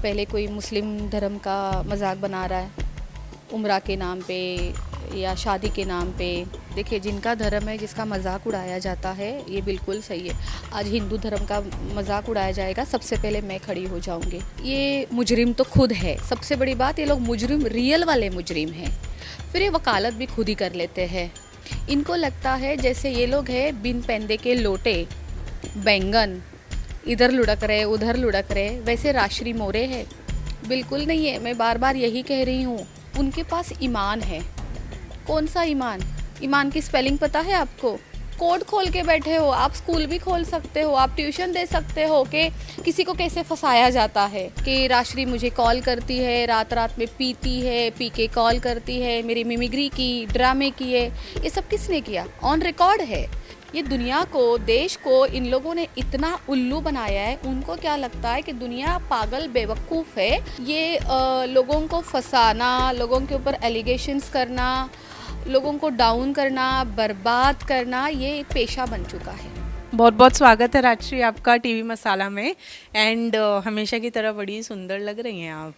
पहले कोई मुस्लिम धर्म का मजाक बना रहा है उम्रा के नाम पे या शादी के नाम पे। देखिए, जिनका धर्म है, जिसका मजाक उड़ाया जाता है, ये बिल्कुल सही है। आज हिंदू धर्म का मजाक उड़ाया जाएगा, सबसे पहले मैं खड़ी हो जाऊंगी। ये मुजरिम तो खुद है। सबसे बड़ी बात, ये लोग मुजरिम, रियल वाले मुजरिम हैं। फिर ये वकालत भी खुद ही कर लेते हैं। इनको लगता है जैसे ये लोग हैं बिन पैंदे के लोटे, बैंगन, इधर लुढ़क रहे उधर लुढ़क रहे, वैसे राश्री मोरे है। बिल्कुल नहीं है। मैं बार बार यही कह रही हूँ, उनके पास ईमान है। कौन सा ईमान? ईमान की स्पेलिंग पता है आपको? कोड खोल के बैठे हो आप, स्कूल भी खोल सकते हो, आप ट्यूशन दे सकते हो कि किसी को कैसे फंसाया जाता है। कि राश्री मुझे कॉल करती है, रात रात में पीती है, पी के कॉल करती है, मेरी मिमिक्री की, ड्रामे किए। ये सब किसने किया? ऑन रिकॉर्ड है। ये दुनिया को, देश को इन लोगों ने इतना उल्लू बनाया है। उनको क्या लगता है कि दुनिया पागल बेवकूफ़ है। ये लोगों को फंसाना, लोगों के ऊपर एलिगेशंस करना, लोगों को डाउन करना, बर्बाद करना, ये पेशा बन चुका है। बहुत बहुत स्वागत है राजश्री आपका टीवी मसाला में। एंड हमेशा की तरह बड़ी सुंदर लग रही हैं आप।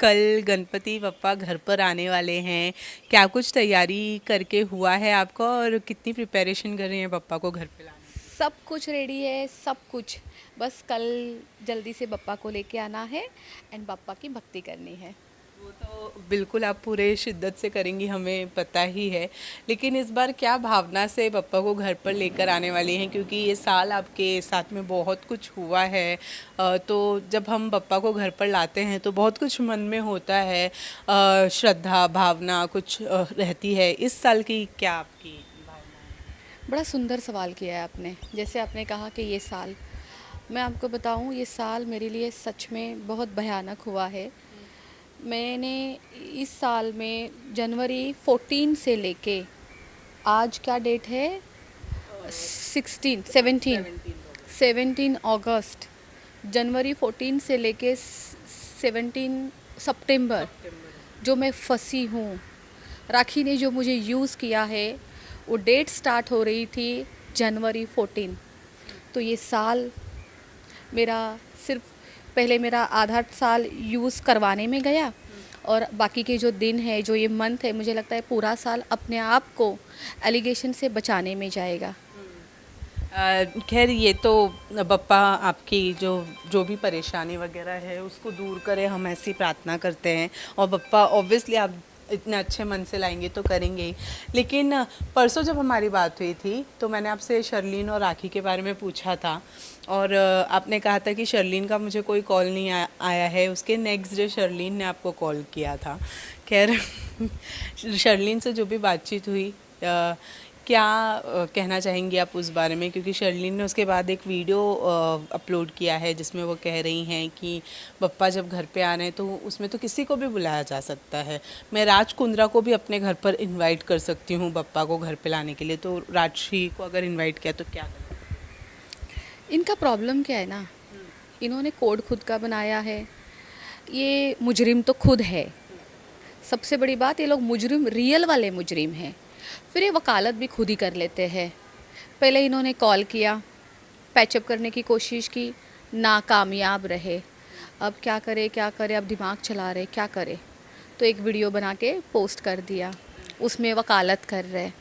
कल गणपति बप्पा घर पर आने वाले हैं। क्या कुछ तैयारी करके हुआ है आपका और कितनी प्रिपरेशन कर रही हैं बप्पा को घर पे लाने? सब कुछ रेडी है, सब कुछ। बस कल जल्दी से बप्पा को लेके आना है एंड बप्पा की भक्ति करनी है। वो तो बिल्कुल आप पूरे शिद्दत से करेंगी, हमें पता ही है। लेकिन इस बार क्या भावना से बप्पा को घर पर लेकर आने वाली हैं, क्योंकि ये साल आपके साथ में बहुत कुछ हुआ है। तो जब हम बप्पा को घर पर लाते हैं तो बहुत कुछ मन में होता है, श्रद्धा भावना कुछ रहती है। इस साल की क्या आपकी भावना है? बड़ा सुंदर सवाल किया है आपने। जैसे आपने कहा कि ये साल, मैं आपको बताऊं, ये साल मेरे लिए सच में बहुत भयानक हुआ है। मैंने इस साल में जनवरी 14 से लेके आज क्या डेट है, 17 अगस्त, जनवरी 14 से लेके 17 सितंबर जो मैं फंसी हूँ। राखी ने जो मुझे यूज़ किया है, वो डेट स्टार्ट हो रही थी जनवरी 14। तो ये साल मेरा सिर्फ, पहले मेरा आधा साल यूज़ करवाने में गया और बाकी के जो दिन है, जो ये मंथ है, मुझे लगता है पूरा साल अपने आप को एलिगेशन से बचाने में जाएगा। खैर, ये तो बप्पा आपकी जो जो भी परेशानी वगैरह है उसको दूर करे, हम ऐसी प्रार्थना करते हैं। और बप्पा ऑब्वियसली आप इतने अच्छे मन से लाएंगे तो करेंगे ही। लेकिन परसों जब हमारी बात हुई थी तो मैंने आपसे शर्लीन और राखी के बारे में पूछा था और आपने कहा था कि शर्लीन का मुझे कोई कॉल नहीं आया है। उसके नेक्स्ट डे शर्लीन ने आपको कॉल किया था। खैर शर्लीन से जो भी बातचीत हुई, क्या कहना चाहेंगी आप उस बारे में? क्योंकि शर्लीन ने उसके बाद एक वीडियो अपलोड किया है जिसमें वो कह रही हैं कि बप्पा जब घर पे आ रहे हैं तो उसमें तो किसी को भी बुलाया जा सकता है। मैं राज कुंद्रा को भी अपने घर पर इनवाइट कर सकती हूँ बप्पा को घर पे लाने के लिए, तो राजश्री को अगर इनवाइट किया तो क्या करें? इनका प्रॉब्लम क्या है ना, इन्होंने कोड खुद का बनाया है। ये मुजरिम तो खुद है। सबसे बड़ी बात, ये लोग मुजरिम, रियल वाले मुजरिम हैं। फिर ये वकालत भी खुद ही कर लेते हैं। पहले इन्होंने कॉल किया, पैचअप करने की कोशिश की, नाकामयाब रहे। अब क्या करे, अब दिमाग चला रहे क्या करे, तो एक वीडियो बना के पोस्ट कर दिया, उसमें वकालत कर रहे।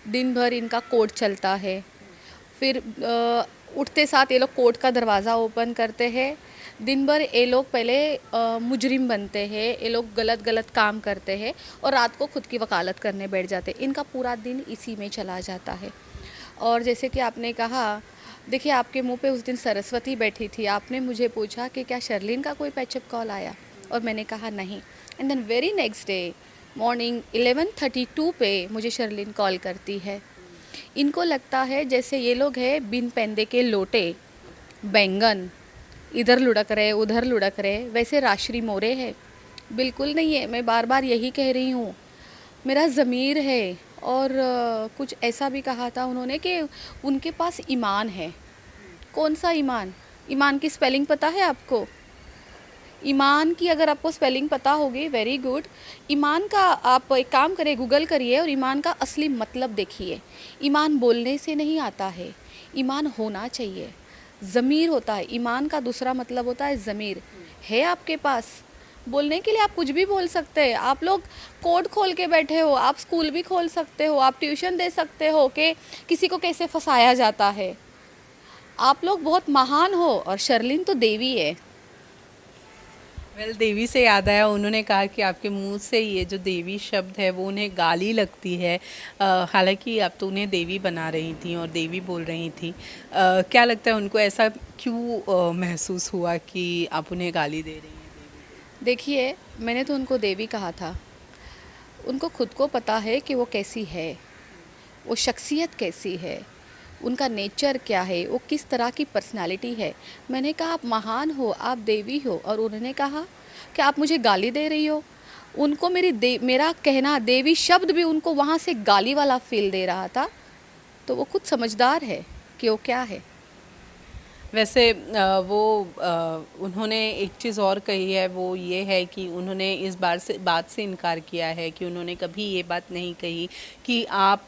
दिन भर इनका कोर्ट चलता है। फिर उठते साथ ये लोग कोर्ट का दरवाज़ा ओपन करते हैं। दिन भर ये लोग पहले मुजरिम बनते हैं, ये लोग गलत काम करते हैं और रात को खुद की वकालत करने बैठ जाते हैं। इनका पूरा दिन इसी में चला जाता है। और जैसे कि आपने कहा, देखिए आपके मुंह पे उस दिन सरस्वती बैठी थी। आपने मुझे पूछा कि क्या शर्लीन का कोई पैचअप कॉल आया, और मैंने कहा नहीं। And then very next day morning 11:32 पे मुझे शर्लीन कॉल करती है। इनको लगता है जैसे ये लोग हैं बिन पैंदे के लोटे, बैंगन, इधर लुढ़क रहे उधर लुढ़क रहे, वैसे राश्री मोरे है। बिल्कुल नहीं है। मैं बार बार यही कह रही हूँ, मेरा ज़मीर है। और कुछ ऐसा भी कहा था उन्होंने कि उनके पास ईमान है। कौन सा ईमान? ईमान की स्पेलिंग पता है आपको? ईमान की अगर आपको स्पेलिंग पता होगी, वेरी गुड। ईमान का आप एक काम करें, गूगल करिए और ईमान का असली मतलब देखिए। ईमान बोलने से नहीं आता है, ईमान होना चाहिए। ज़मीर होता है। ईमान का दूसरा मतलब होता है ज़मीर। है आपके पास? बोलने के लिए आप कुछ भी बोल सकते हैं। आप लोग कोड खोल के बैठे हो, आप स्कूल भी खोल सकते हो, आप ट्यूशन दे सकते हो कि किसी को कैसे फंसाया जाता है। आप लोग बहुत महान हो और शर्लिन तो देवी है। वेल, देवी से याद आया, उन्होंने कहा कि आपके मुंह से ये जो देवी शब्द है वो उन्हें गाली लगती है। हालांकि आप तो उन्हें देवी बना रही थी और देवी बोल रही थी। क्या लगता है उनको ऐसा क्यों महसूस हुआ कि आप उन्हें गाली दे रही हैं? देखिए, मैंने तो उनको देवी कहा था। उनको खुद को पता है कि वो कैसी है, वो शख्सियत कैसी है, उनका नेचर क्या है, वो किस तरह की पर्सनालिटी है। मैंने कहा आप महान हो, आप देवी हो, और उन्होंने कहा कि आप मुझे गाली दे रही हो। उनको मेरा कहना देवी शब्द भी उनको वहाँ से गाली वाला फील दे रहा था। तो वो खुद समझदार है कि वो क्या है। वैसे उन्होंने एक चीज़ और कही है, वो ये है कि उन्होंने इस बात से इनकार किया है कि उन्होंने कभी ये बात नहीं कही कि आप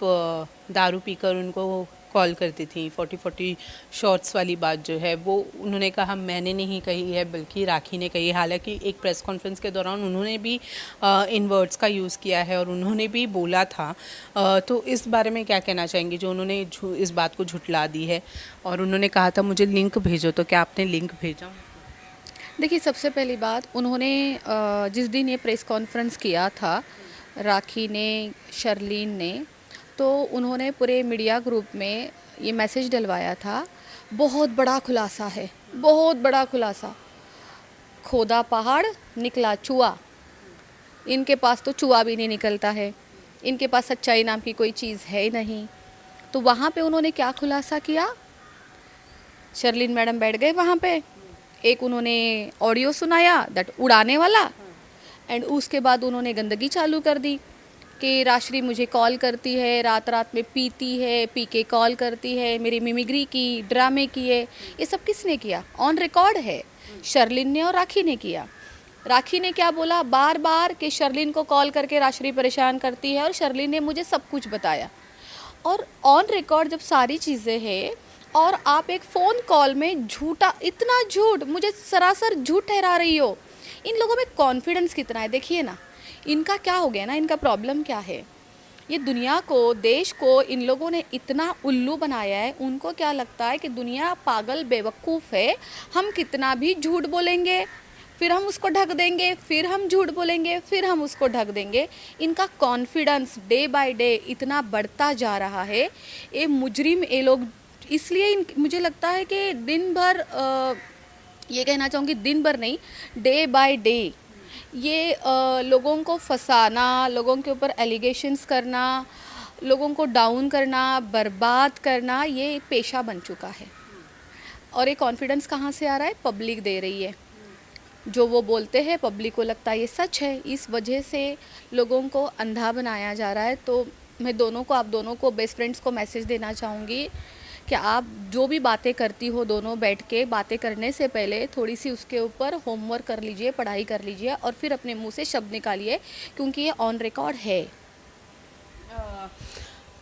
दारू पीकर उनको कॉल करती थी। 40-40 शॉट्स वाली बात जो है वो उन्होंने कहा मैंने नहीं कही है, बल्कि राखी ने कही है। हालांकि एक प्रेस कॉन्फ्रेंस के दौरान उन्होंने भी इन वर्ड्स का यूज़ किया है और उन्होंने भी बोला था। तो इस बारे में क्या कहना चाहेंगे जो उन्होंने इस बात को झुठला दी है? और उन्होंने कहा था मुझे लिंक भेजो, तो क्या आपने लिंक भेजा? देखिए, सबसे पहली बात, उन्होंने जिस दिन ये प्रेस कॉन्फ्रेंस किया था, राखी ने, शर्लीन ने, तो उन्होंने पूरे मीडिया ग्रुप में ये मैसेज डलवाया था। बहुत बड़ा खुलासा है, बहुत बड़ा खुलासा। खोदा पहाड़, निकला चूहा। इनके पास तो चूहा भी नहीं निकलता है, इनके पास सच्चाई नाम की कोई चीज़ है ही नहीं। तो वहाँ पे उन्होंने क्या खुलासा किया? शर्लिन मैडम बैठ गए वहाँ पे, एक उन्होंने ऑडियो सुनाया, दैट उड़ाने वाला, एंड उसके बाद उन्होंने गंदगी चालू कर दी कि राश्री मुझे कॉल करती है, रात रात में पीती है, पी के कॉल करती है, मेरी मिमिक्री की, ड्रामे किए। ये सब किसने किया? ऑन रिकॉर्ड है, शर्लिन ने और राखी ने किया। राखी ने क्या बोला बार बार कि शर्लिन को कॉल करके राश्री परेशान करती है, और शर्लिन ने मुझे सब कुछ बताया। और ऑन रिकॉर्ड जब सारी चीज़ें हैं और आप एक फ़ोन कॉल में झूठा, इतना झूठ, मुझे सरासर झूठ ठहरा रही हो, इन लोगों में कॉन्फिडेंस कितना है? देखिए ना, इनका क्या हो गया ना, इनका प्रॉब्लम क्या है? ये दुनिया को, देश को इन लोगों ने इतना उल्लू बनाया है। उनको क्या लगता है कि दुनिया पागल बेवकूफ़ है, हम कितना भी झूठ बोलेंगे फिर हम उसको ढक देंगे, फिर हम झूठ बोलेंगे, फिर हम उसको ढक देंगे। इनका कॉन्फिडेंस डे बाय डे इतना बढ़ता जा रहा है। ये मुजरिम ये लोग, इसलिए मुझे लगता है कि दिन भर, ये कहना चाहूँगी दिन भर नहीं, डे बाय डे ये लोगों को फंसाना, लोगों के ऊपर एलिगेशंस करना, लोगों को डाउन करना, बर्बाद करना, ये एक पेशा बन चुका है। और ये कॉन्फिडेंस कहाँ से आ रहा है? पब्लिक दे रही है। जो वो बोलते हैं पब्लिक को लगता है ये सच है, इस वजह से लोगों को अंधा बनाया जा रहा है। तो मैं दोनों को, आप दोनों को, बेस्ट फ्रेंड्स को मैसेज देना चाहूँगी कि आप जो भी बातें करती हो, दोनों बैठ के बातें करने से पहले थोड़ी सी उसके ऊपर होमवर्क कर लीजिए, पढ़ाई कर लीजिए, और फिर अपने मुंह से शब्द निकालिए, क्योंकि ये ऑन रिकॉर्ड है।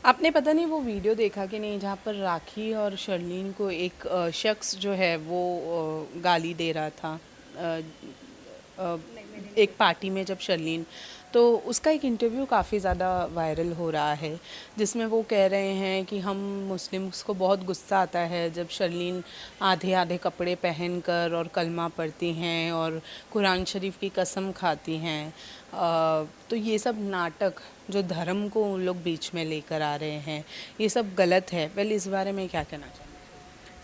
आपने पता नहीं वो वीडियो देखा कि नहीं, जहाँ पर राखी और शर्लीन को एक शख्स जो है वो गाली दे रहा था एक पार्टी में, जब शर्लीन, तो उसका एक इंटरव्यू काफ़ी ज़्यादा वायरल हो रहा है, जिसमें वो कह रहे हैं कि हम मुस्लिम्स को बहुत गुस्सा आता है जब शर्लीन आधे आधे कपड़े पहनकर और कलमा पढ़ती हैं और कुरान शरीफ की कसम खाती हैं। तो ये सब नाटक जो धर्म को उन लोग बीच में लेकर आ रहे हैं, ये सब गलत है। पहले इस बारे में क्या कहना चाहिए?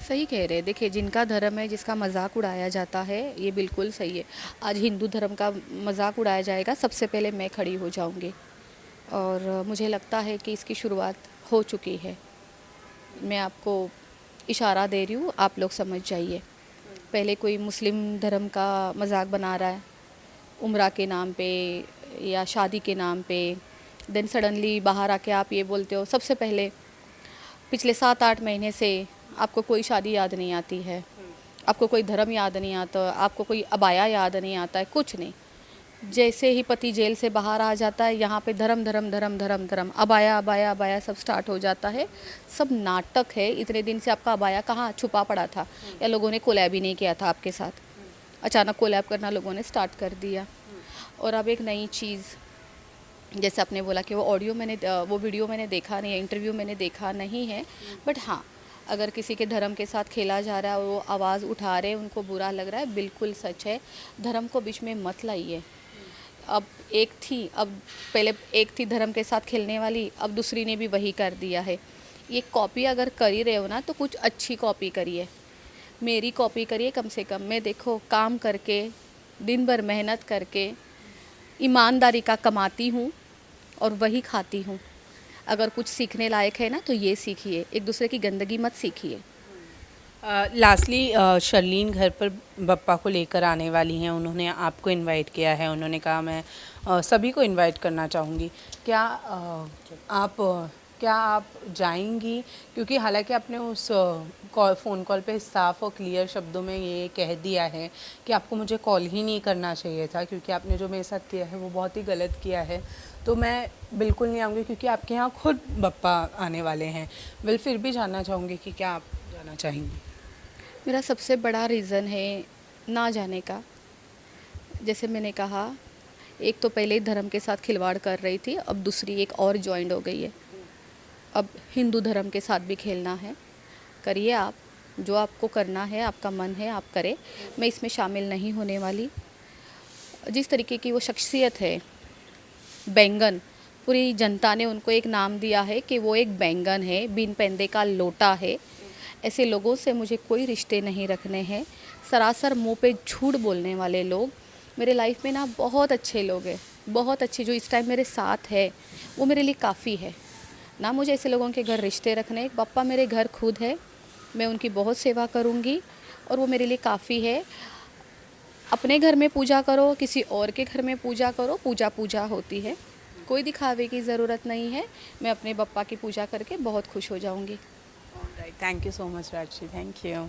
सही कह रहे हैं। देखिए, जिनका धर्म है, जिसका मजाक उड़ाया जाता है, ये बिल्कुल सही है। आज हिंदू धर्म का मजाक उड़ाया जाएगा, सबसे पहले मैं खड़ी हो जाऊंगी, और मुझे लगता है कि इसकी शुरुआत हो चुकी है। मैं आपको इशारा दे रही हूँ, आप लोग समझ जाइए। पहले कोई मुस्लिम धर्म का मजाक बना रहा है उम्रा के नाम पे या शादी के नाम पे, देन सडनली बाहर आके आप ये बोलते हो। सबसे पहले पिछले 7-8 महीने से आपको कोई शादी याद नहीं आती है, आपको कोई धर्म याद नहीं आता, आपको कोई अबाया याद नहीं आता है, कुछ नहीं। जैसे ही पति जेल से बाहर आ जाता है, यहाँ पे धर्म धर्म धर्म धर्म धर्म, अबाया अबाया अबाया सब स्टार्ट हो जाता है। सब नाटक है। इतने दिन से आपका अबाया कहाँ छुपा पड़ा था, या लोगों ने कोलैब ही नहीं किया था आपके साथ? अचानक कोलैब करना लोगों ने स्टार्ट कर दिया। और अब एक नई चीज़, जैसे आपने बोला कि वो वीडियो मैंने देखा नहीं है, इंटरव्यू मैंने देखा नहीं है, बट हाँ, अगर किसी के धर्म के साथ खेला जा रहा है और वो आवाज़ उठा रहे हैं, उनको बुरा लग रहा है, बिल्कुल सच है। धर्म को बीच में मत लाइए। अब पहले एक थी धर्म के साथ खेलने वाली, अब दूसरी ने भी वही कर दिया है। ये कॉपी अगर कर ही रहे हो ना, तो कुछ अच्छी कॉपी करिए। मेरी कॉपी करिए कम से कम। मैं देखो काम करके, दिन भर मेहनत करके, ईमानदारी का कमाती हूँ और वही खाती हूँ। अगर कुछ सीखने लायक है ना, तो ये सीखिए, एक दूसरे की गंदगी मत सीखिए। लास्टली शर्लीन घर पर बप्पा को लेकर आने वाली हैं, उन्होंने आपको इनवाइट किया है, उन्होंने कहा मैं सभी को इनवाइट करना चाहूँगी। क्या आप जाएंगी? क्योंकि हालांकि आपने उस फ़ोन कॉल पे साफ और क्लियर शब्दों में ये कह दिया है कि आपको मुझे कॉल ही नहीं करना चाहिए था, क्योंकि आपने जो मेरे साथ किया है वो बहुत ही गलत किया है, तो मैं बिल्कुल नहीं आऊँगी, क्योंकि आपके यहाँ खुद बप्पा आने वाले हैं। फिर भी जानना चाहूँगी कि क्या आप जाना चाहेंगी? मेरा सबसे बड़ा रीज़न है ना जाने का। जैसे मैंने कहा, एक तो पहले ही धर्म के साथ खिलवाड़ कर रही थी, अब दूसरी एक और जॉइंट हो गई है। अब हिंदू धर्म के साथ भी खेलना है, करिए आप, जो आपको करना है, आपका मन है आप करें, मैं इसमें शामिल नहीं होने वाली। जिस तरीके की वो शख्सियत है, बैंगन, पूरी जनता ने उनको एक नाम दिया है कि वो एक बैंगन है, बिन पैंदे का लोटा है। ऐसे लोगों से मुझे कोई रिश्ते नहीं रखने हैं। सरासर मुंह पे झूठ बोलने वाले लोग मेरे लाइफ में ना बहुत अच्छे लोग हैं, बहुत अच्छे, जो इस टाइम मेरे साथ है, वो मेरे लिए काफ़ी है ना। मुझे ऐसे लोगों के घर रिश्ते रखने, बप्पा मेरे घर खुद है, मैं उनकी बहुत सेवा करूँगी और वो मेरे लिए काफ़ी है। अपने घर में पूजा करो, किसी और के घर में पूजा करो, पूजा पूजा होती है, कोई दिखावे की ज़रूरत नहीं है। मैं अपने बप्पा की पूजा करके बहुत खुश हो जाऊँगी। Thank you so much Rajshree, thank you.